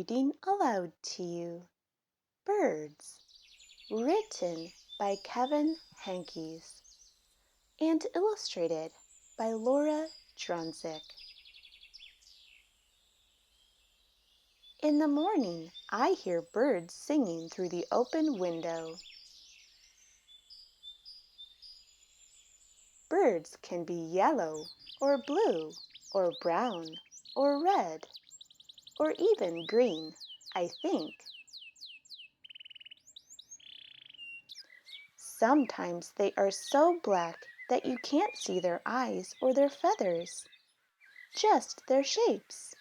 reading aloud to you Birds, written by Kevin Henkes and illustrated by Laura Dronzik. In the morning, I hear birds singing through the open window. Birds can be yellow or blue or brown or red or even green, I think. Sometimes they are so black that you can't see their eyes or their feathers, just their shapes.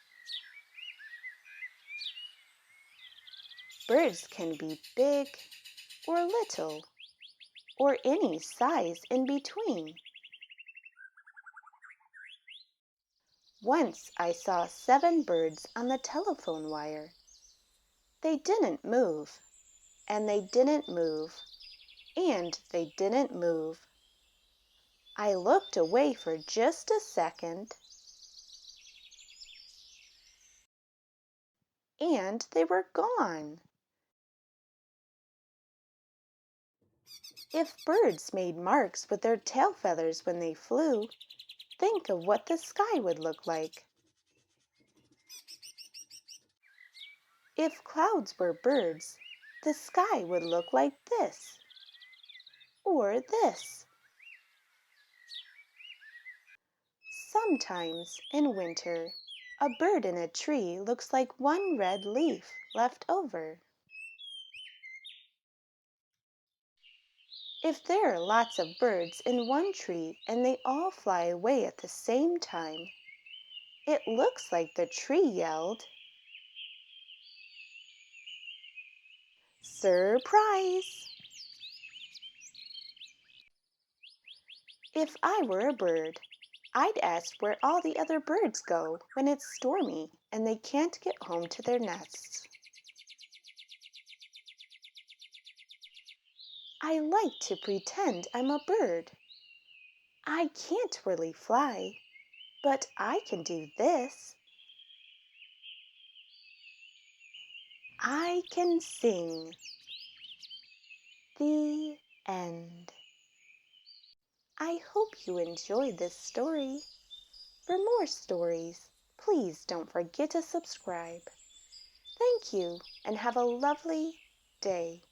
Birds can be big or little, or any size in between. Once I saw 7 birds on the telephone wire. They didn't move, and they didn't move, and they didn't move. I looked away for just a second, and they were gone. If birds made marks with their tail feathers when they flew, think of what the sky would look like. If clouds were birds, the sky would look like this, or this. Sometimes in winter, a bird in a tree looks like one red leaf left over. If there are lots of birds in one tree and they all fly away at the same time, it looks like the tree yelled, "Surprise!" If I were a bird, I'd ask where all the other birds go when it's stormy and they can't get home to their nests. I like to pretend I'm a bird. I can't really fly, but I can do this. I can sing. The end. I hope you enjoyed this story. For more stories, please don't forget to subscribe. Thank you and have a lovely day.